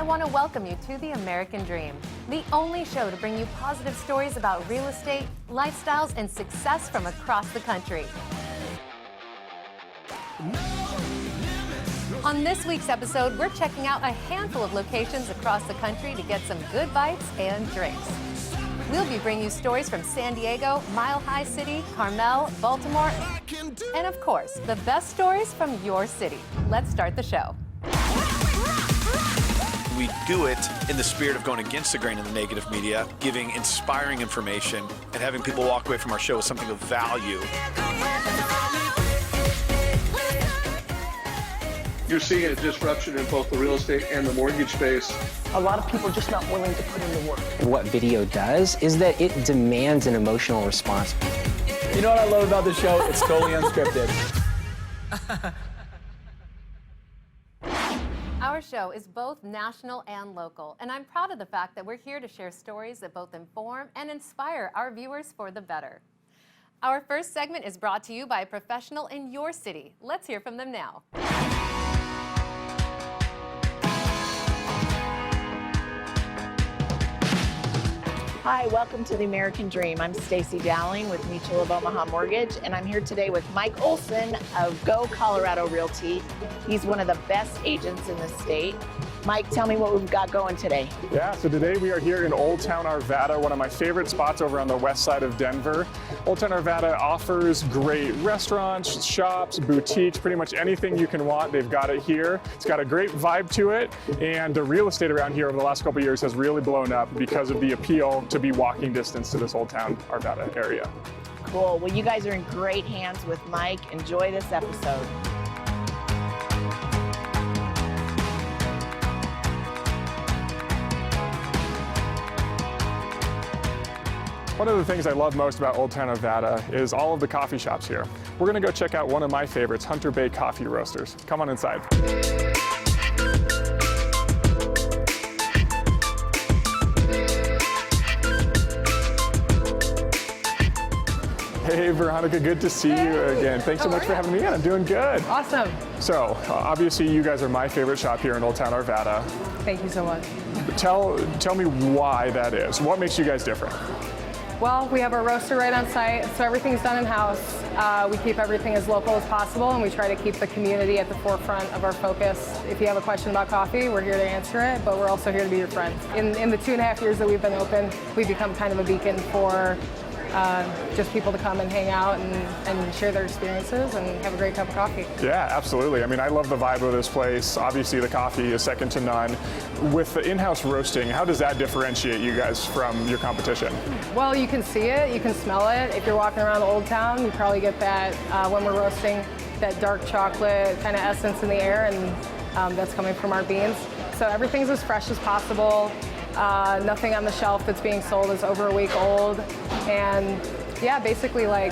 want to welcome you to The American Dream, the only show to bring you positive stories about real estate, lifestyles, and success from across the country. On this week's episode, we're checking out a handful of locations across the country to get some good bites and drinks. We'll be bringing you stories from San Diego, Mile High City, Carmel, Baltimore, and of course, the best stories from your city. Let's start the show. We do it in the spirit of going against the grain of the negative media, giving inspiring information, and having people walk away from our show with something of value. You're seeing a disruption in both the real estate and the mortgage space. A lot of people are just not willing to put in the work. What video does is that it demands an emotional response. You know what I love about the show? It's totally unscripted. Our show is both national and local, and I'm proud of the fact that we're here to share stories that both inform and inspire our viewers for the better. Our first segment is brought to you by a professional in your city. Let's hear from them now. Hi, welcome to The American Dream. I'm Stacy Dowling with Mutual of Omaha Mortgage, and I'm here today with Mike Olson of Go Colorado Realty. He's one of the best agents in the state. Mike, tell me what we've got going today. Yeah, so today we are here in Old Town Arvada, one of my favorite spots over on the west side of Denver. Old Town Arvada offers great restaurants, shops, boutiques, pretty much anything you can want, they've got it here. It's got a great vibe to it, and the real estate around here over the last couple of years has really blown up because of the appeal to be walking distance to this Old Town Arvada area. Cool. Well, you guys are in great hands with Mike. Enjoy this episode. One of the things I love most about Old Town Arvada is all of the coffee shops here. We're gonna go check out one of my favorites, Hunter Bay Coffee Roasters. Come on inside. Hey Veronica, good to see you again. Thanks so much for having me in. I'm doing good. Awesome. So, obviously you guys are my favorite shop here in Old Town Arvada. Thank you so much. Tell me why that is. What makes you guys different? Well, we have our roaster right on site, so everything's done in-house. We keep everything as local as possible, and we try to keep the community at the forefront of our focus. If you have a question about coffee, we're here to answer it, but we're also here to be your friend. In the 2.5 years that we've been open, we've become kind of a beacon for just people to come and hang out and share their experiences and have a great cup of coffee. Yeah, absolutely. I mean, I love the vibe of this place. Obviously, the coffee is second to none. With the in-house roasting, how does that differentiate you guys from your competition? Well, you can see it, you can smell it. If you're walking around Old Town, you probably get that when we're roasting, that dark chocolate kind of essence in the air, and that's coming from our beans. So everything's as fresh as possible. Nothing on the shelf that's being sold is over a week old. And yeah, basically like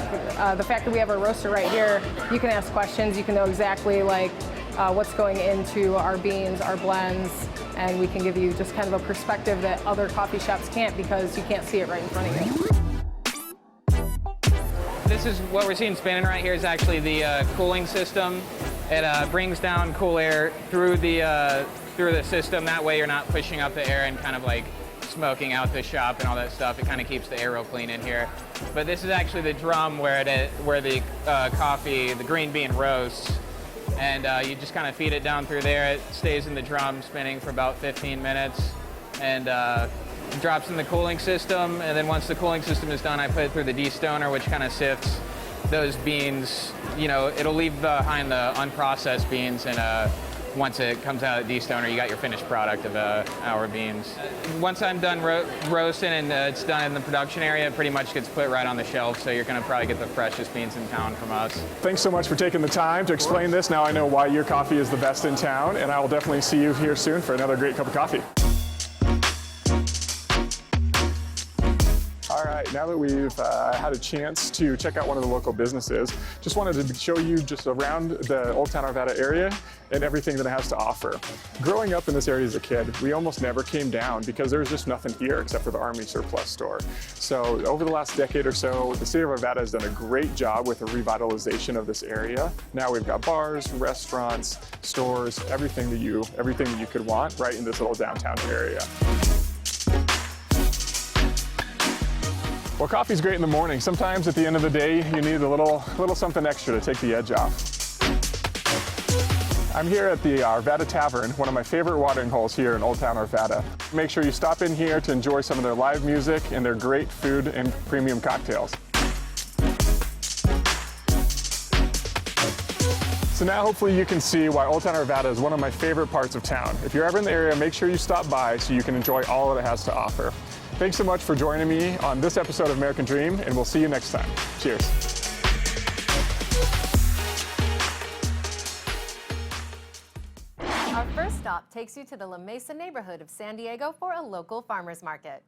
the fact that we have a roaster right here, you can ask questions, you can know exactly like what's going into our beans, our blends, and we can give you just kind of a perspective that other coffee shops can't because you can't see it right in front of you. This is what we're seeing spinning right here is actually the cooling system. It brings down cool air through the system. That way you're not pushing up the air and kind of like smoking out the shop and all that stuff. It kind of keeps the air real clean in here. But this is actually the drum where the coffee, the green bean roasts. And you just kind of feed it down through there. It stays in the drum spinning for about 15 minutes. And it drops in the cooling system. And then once the cooling system is done, I put it through the destoner, which kind of sifts those beans. You know, it'll leave behind the unprocessed beans, and once it comes out of the destoner, you got your finished product of our beans. Once I'm done roasting and it's done in the production area, it pretty much gets put right on the shelf, so you're gonna probably get the freshest beans in town from us. Thanks so much for taking the time to explain this. Now I know why your coffee is the best in town, and I will definitely see you here soon for another great cup of coffee. All right, right, now that we've had a chance to check out one of the local businesses, just wanted to show you just around the Old Town Arvada area and everything that it has to offer. Growing up in this area as a kid, we almost never came down because there was just nothing here except for the Army surplus store. So over the last decade or so, the city of Arvada has done a great job with the revitalization of this area. Now we've got bars, restaurants, stores, everything that you could want right in this little downtown area. Well, coffee's great in the morning. Sometimes at the end of the day, you need a little something extra to take the edge off. I'm here at the Arvada Tavern, one of my favorite watering holes here in Old Town Arvada. Make sure you stop in here to enjoy some of their live music and their great food and premium cocktails. So now hopefully you can see why Old Town Arvada is one of my favorite parts of town. If you're ever in the area, make sure you stop by so you can enjoy all that it has to offer. Thanks so much for joining me on this episode of American Dream, and we'll see you next time. Cheers. Our first stop takes you to the La Mesa neighborhood of San Diego for a local farmers market.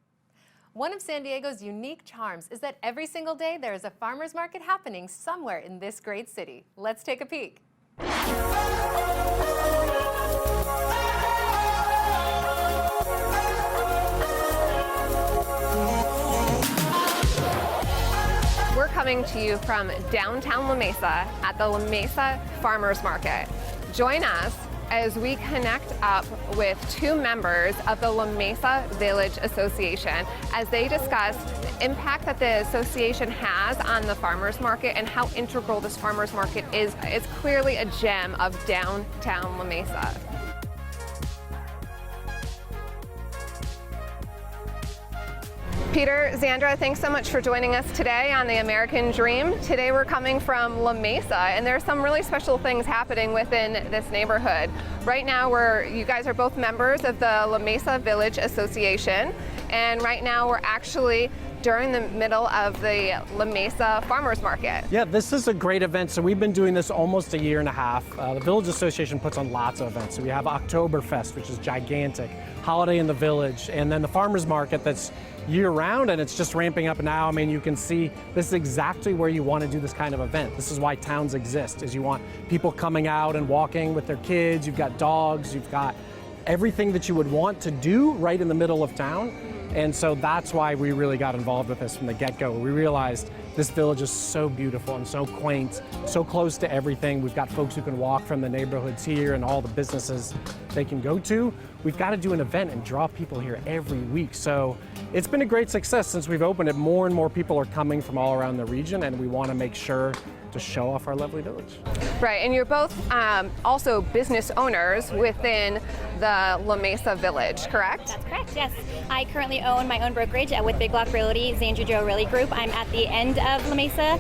One of San Diego's unique charms is that every single day there is a farmers market happening somewhere in this great city. Let's take a peek. We're coming to you from downtown La Mesa at the La Mesa Farmers Market. Join us as we connect up with two members of the La Mesa Village Association as they discuss the impact that the association has on the farmers market and how integral this farmers market is. It's clearly a gem of downtown La Mesa. Peter, Zandra, thanks so much for joining us today on the American Dream. Today we're coming from La Mesa, and there's some really special things happening within this neighborhood. Right now, you guys are both members of the La Mesa Village Association, and right now we're actually during the middle of the La Mesa Farmers Market. Yeah, this is a great event. So we've been doing this almost a year and a half. The Village Association puts on lots of events. So we have Oktoberfest, which is gigantic, Holiday in the Village, and then the Farmers Market that's year-round, and it's just ramping up now. I mean, you can see this is exactly where you want to do this kind of event. This is why towns exist, is you want people coming out and walking with their kids. You've got dogs, you've got everything that you would want to do right in the middle of town. And so that's why we really got involved with this from the get-go. We realized this village is so beautiful and so quaint, so close to everything. We've got folks who can walk from the neighborhoods here and all the businesses they can go to. We've got to do an event and draw people here every week. So it's been a great success since we've opened it. More and more people are coming from all around the region, and we want to make sure to show off our lovely village. Right, and you're both also business owners within the La Mesa Village, correct? That's correct, yes. I currently own my own brokerage with Big Block Realty, Zandra Realty Group. I'm at the end of La Mesa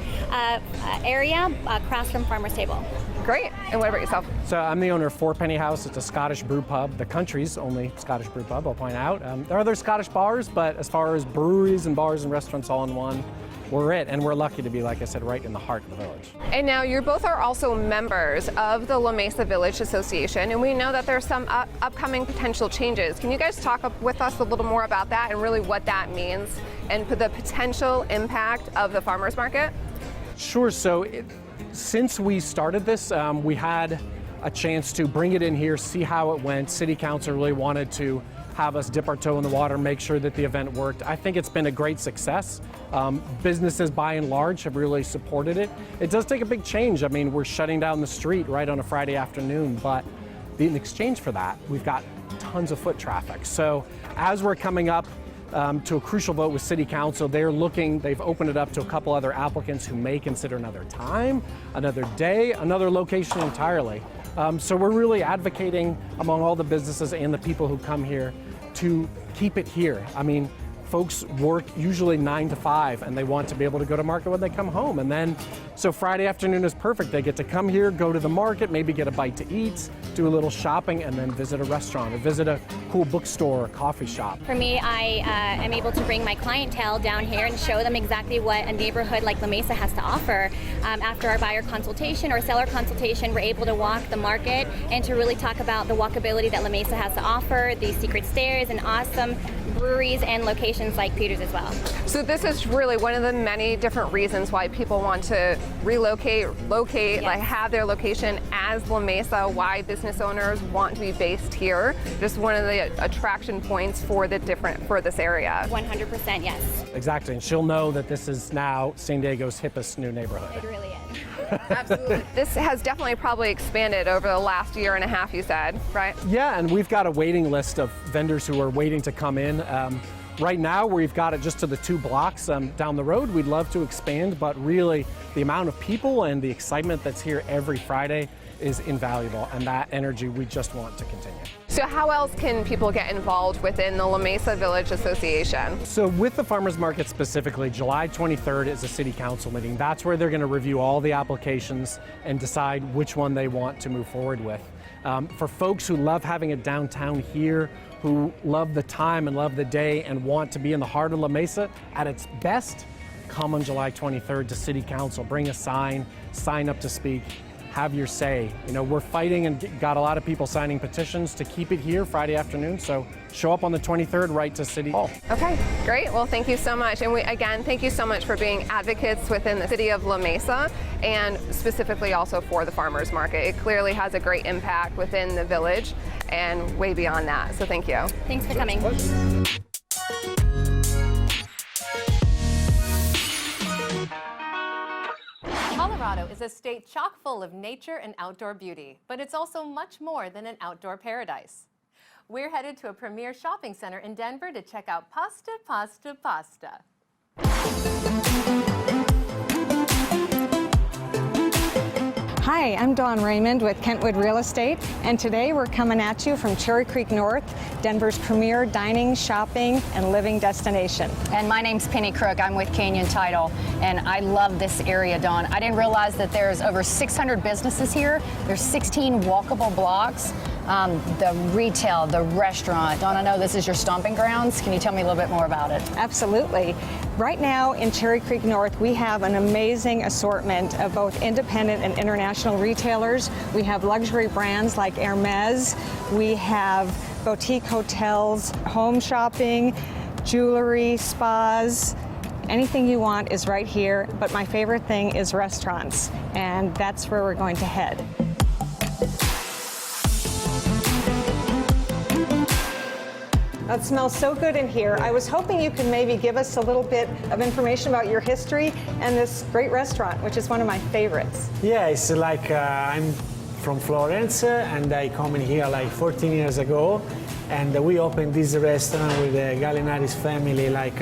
area, across from Farmer's Table. Great, and what about yourself? So I'm the owner of Four Penny House. It's a Scottish brew pub, the country's only Scottish brew pub, I'll point out. There are other Scottish bars, but as far as breweries and bars and restaurants all in one, we're it, and we're lucky to be, like I said, right in the heart of the village. And now you both are also members of the La Mesa Village Association, and we know that there's some upcoming potential changes. Can you guys talk with us a little more about that and really what that means and the potential impact of the farmers market? Sure, so since we started this, we had a chance to bring it in here, see how it went. City Council really wanted to have us dip our toe in the water, make sure that the event worked. I think it's been a great success. Businesses by and large have really supported it. It does take a big change. I mean, we're shutting down the street right on a Friday afternoon, but in exchange for that, we've got tons of foot traffic. So as we're coming up to a crucial vote with City Council, they've opened it up to a couple other applicants who may consider another time, another day, another location entirely. So we're really advocating among all the businesses and the people who come here to keep it here. I mean, folks work usually 9 to 5 and they want to be able to go to market when they come home. And then, so Friday afternoon is perfect. They get to come here, go to the market, maybe get a bite to eat, do a little shopping, and then visit a restaurant or visit a cool bookstore or coffee shop. For me, I am able to bring my clientele down here and show them exactly what a neighborhood like La Mesa has to offer. After our buyer consultation or seller consultation, we're able to walk the market and to really talk about the walkability that La Mesa has to offer, the secret stairs and awesome breweries and locations locations like Peter's as well. So this is really one of the many different reasons why people want to relocate, locate, like have their location as La Mesa, why business owners want to be based here. Just one of the attraction points for this area. 100%, yes. Exactly, and she'll know that this is now San Diego's hippest new neighborhood. It really is. Absolutely. This has definitely probably expanded over the last year and a half, you said, right? Yeah, and we've got a waiting list of vendors who are waiting to come in. Right now, we've got it just to the 2 blocks down the road. We'd love to expand, but really the amount of people and the excitement that's here every Friday is invaluable, and that energy we just want to continue. So how else can people get involved within the La Mesa Village Association? So with the farmers market specifically, July 23rd is a city council meeting. That's where they're going to review all the applications and decide which one they want to move forward with. For folks who love having it downtown here, who love the time and love the day and want to be in the heart of La Mesa at its best, come on July 23rd to City Council. Bring a sign up to speak, have your say. You know, we're fighting and got a lot of people signing petitions to keep it here Friday afternoon, so show up on the 23rd right to City Hall. Okay, great. Well, thank you so much. And again, thank you so much for being advocates within the city of La Mesa and specifically also for the farmers market. It clearly has a great impact within the village and way beyond that. So thank you. Thanks for coming. Colorado is a state chock full of nature and outdoor beauty, but it's also much more than an outdoor paradise. We're headed to a premier shopping center in Denver to check out Pasta, Pasta, Pasta. Hi, I'm Dawn Raymond with Kentwood Real Estate, and today we're coming at you from Cherry Creek North, Denver's premier dining, shopping, and living destination. And my name's Penny Crook. I'm with Canyon Title, and I love this area, Dawn. I didn't realize that there's over 600 businesses here. There's 16 walkable blocks. The retail, the restaurant. Dawn, I know this is your stomping grounds. Can you tell me a little bit more about it? Absolutely. Right now in Cherry Creek North, we have an amazing assortment of both independent and international retailers. We have luxury brands like Hermes. We have boutique hotels, home shopping, jewelry, spas. Anything you want is right here, but my favorite thing is restaurants, and that's where we're going to head. It smells so good in here. I was hoping you could maybe give us a little bit of information about your history and this great restaurant, which is one of my favorites. Yeah, it's like I'm from Florence and I come in here like 14 years ago, and we opened this restaurant with the Gallinari's family like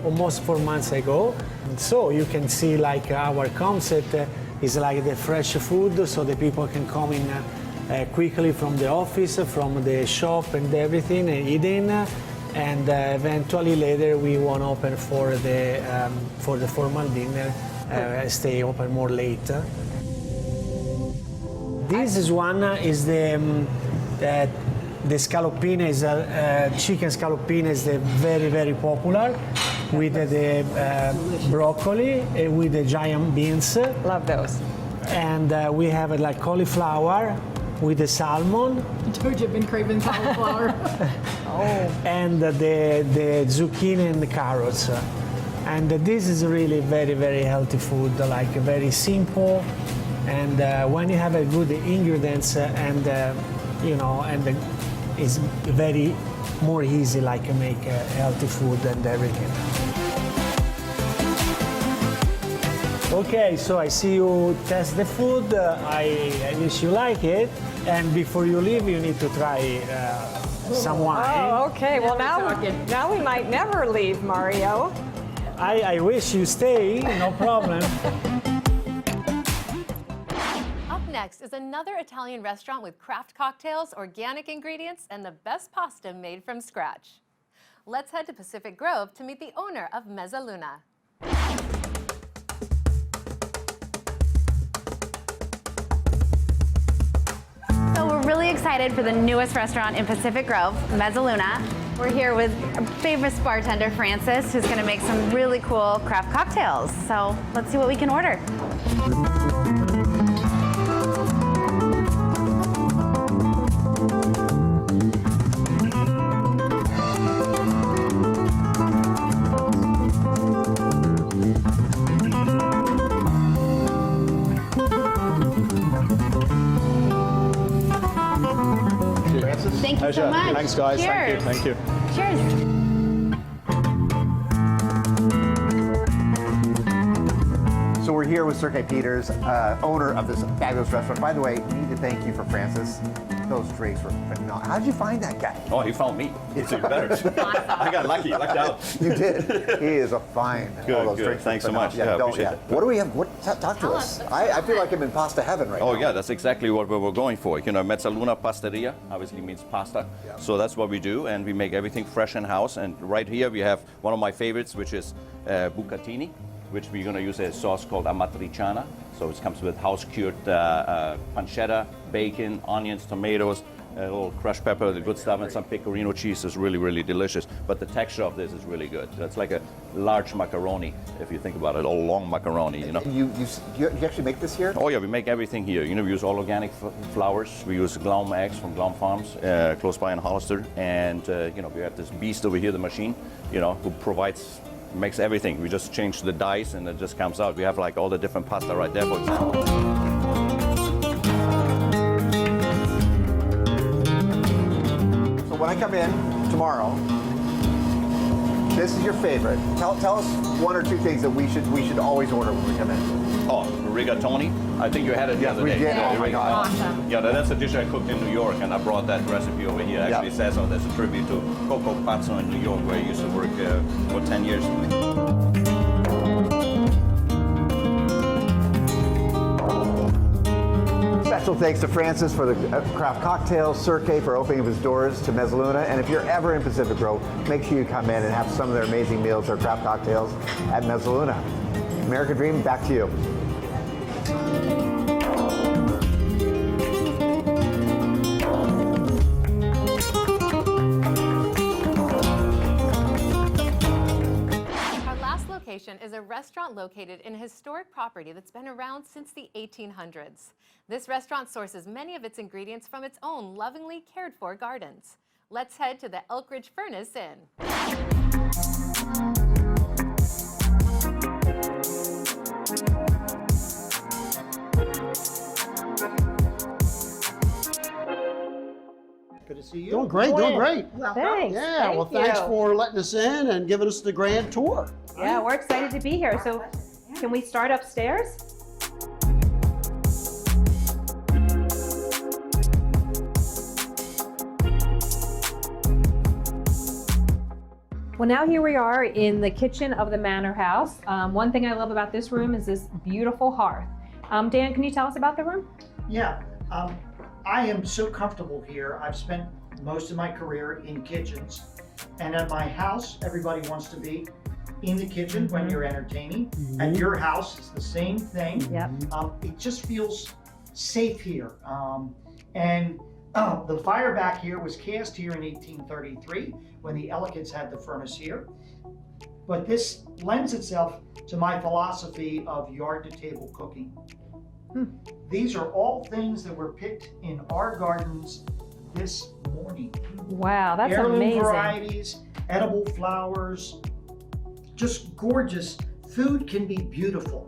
almost 4 months ago. And so you can see like our concept is like the fresh food, so the people can come in quickly from the office, from the shop and everything, and eat in, and eventually later we want to open for the formal dinner, stay open more late. This is one is the scaloppine, is chicken scaloppine is very, very popular with the broccoli, with the giant beans. Love those. And we have like cauliflower with the salmon. I told you I've been craving cauliflower. And the zucchini and the carrots. And this is really very, very healthy food, like very simple. And when you have a good ingredients and you know, and it's very more easy, like make healthy food and everything. Okay, so I see you test the food. I wish you like it. And before you leave, you need to try some wine. Oh, okay. Well, now we might never leave, Mario. I wish you stay, no problem. Up next is another Italian restaurant with craft cocktails, organic ingredients, and the best pasta made from scratch. Let's head to Pacific Grove to meet the owner of Mezzaluna. So we're really excited for the newest restaurant in Pacific Grove, Mezzaluna. We're here with our famous bartender, Francis, who's going to make some really cool craft cocktails. So let's see what we can order. Thank you so much. Thanks, guys. Cheers. Thank you. Cheers. So we're here with Sergey Peters, owner of this fabulous restaurant. By the way, we need to thank you for Francis. Those drinks were phenomenal. How did you find that guy? Oh, he found me. It's even better. I got lucky. Lucked out. You did. He is a find. Good, those good. drinks Thanks were so much. phenomenal. Appreciate it. What do we have? Talk to us. I feel like I'm in pasta heaven right now. Oh, yeah, that's exactly what we were going for. You know, Mezzaluna Pasteria obviously means pasta. Yeah. So that's what we do, and we make everything fresh in-house. And right here we have one of my favorites, which is bucatini, which we're going to use a sauce called amatriciana. So it comes with house-cured pancetta, bacon, onions, tomatoes, a little crushed pepper, the good stuff, and some pecorino cheese is really, really delicious. But the texture of this is really good. It's like a large macaroni, if you think about it, a long macaroni, you know. You actually make this here? Oh yeah, we make everything here. You know, we use all organic flowers. We use Glom eggs from Glom Farms, close by in Hollister. And, you know, we have this beast over here, the machine, you know, who makes everything. We just change the dice and it just comes out. We have like all the different pasta right there, for example. When I come in tomorrow, this is your favorite. Tell us one or two things that we should always order when we come in. Oh, rigatoni. I think you had it the other day. Yes, we did. Oh my God. Awesome. Yeah, that's a dish I cooked in New York, and I brought that recipe over here. It actually says so. That's a tribute to Coco Pazzo in New York, where I used to work for 10 years. Special thanks to Francis for the craft cocktails, Sergey for opening up his doors to Mezzaluna, and if you're ever in Pacific Grove, make sure you come in and have some of their amazing meals, their craft cocktails at Mezzaluna. American Dream, back to you. Is a restaurant located in a historic property that's been around since the 1800s. This restaurant sources many of its ingredients from its own lovingly cared for gardens. Let's head to the Elk Ridge Furnace Inn. Good to see you. Doing great, doing great. Thanks. Yeah, well, thanks for letting us in and giving us the grand tour. Yeah, we're excited to be here. So can we start upstairs? Well, now here we are in the kitchen of the Manor House. One thing I love about this room is this beautiful hearth. Dan, can you tell us about the room? Yeah, I am so comfortable here. I've spent most of my career in kitchens. And at my house, everybody wants to be in the kitchen when you're entertaining. At your house, it's the same thing. Yep. It just feels safe here. The fire back here was cast here in 1833 when the Ellicotts had the furnace here. But this lends itself to my philosophy of yard-to-table cooking. These are all things that were picked in our gardens this morning. Wow, that's Heirloom amazing. varieties, edible flowers, just gorgeous. Food can be beautiful.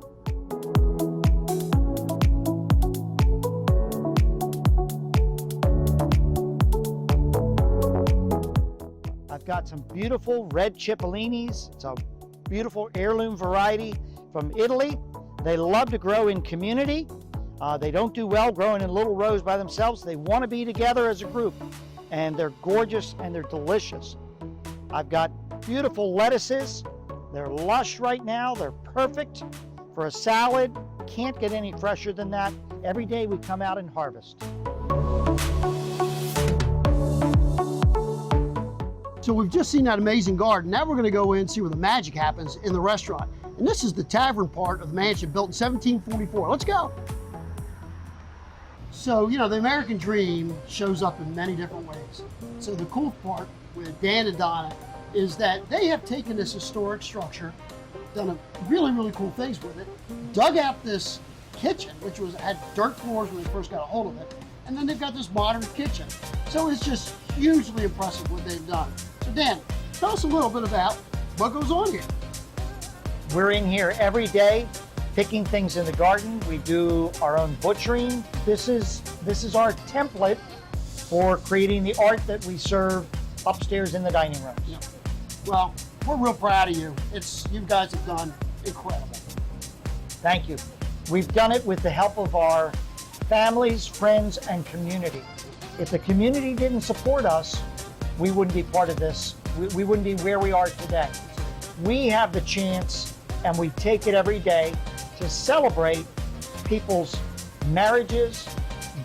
I've got some beautiful red cipollinis. It's a beautiful heirloom variety from Italy. They love to grow in community. They don't do well growing in little rows by themselves. They want to be together as a group. And they're gorgeous and they're delicious. I've got beautiful lettuces. They're lush right now. They're perfect for a salad. Can't get any fresher than that. Every day we come out and harvest. So we've just seen that amazing garden. Now we're going to go in and see where the magic happens in the restaurant. And this is the tavern part of the mansion built in 1744. Let's go. So, you know, the American dream shows up in many different ways. So the cool part with Dan and Donna is that they have taken this historic structure, done a really, really cool things with it, dug out this kitchen, which had dirt floors when they first got a hold of it, and then they've got this modern kitchen. So it's just hugely impressive what they've done. So Dan, tell us a little bit about what goes on here. We're in here every day picking things in the garden. We do our own butchering. This is our template for creating the art that we serve upstairs in the dining rooms. Yeah. Well, we're real proud of you. You guys have done incredible. Thank you. We've done it with the help of our families, friends, and community. If the community didn't support us, we wouldn't be part of this. We wouldn't be where we are today. We have the chance, and we take it every day, to celebrate people's marriages,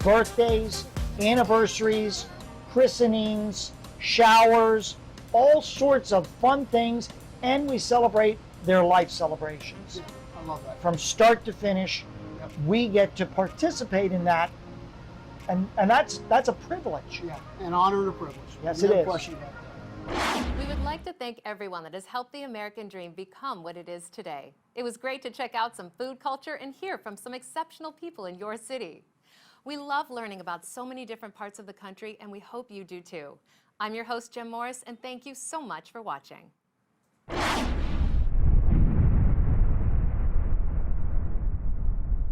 birthdays, anniversaries, christenings, showers, all sorts of fun things, and we celebrate their life celebrations. Yeah, I love that. From start to finish, we get to participate in that, and that's a privilege. Yeah, an honor and a privilege. Yes, No it is. question about that. We would like to thank everyone that has helped the American dream become what it is today. It was great to check out some food culture and hear from some exceptional people in your city. We love learning about so many different parts of the country, and we hope you do too. I'm your host, Jem Morris, and thank you so much for watching.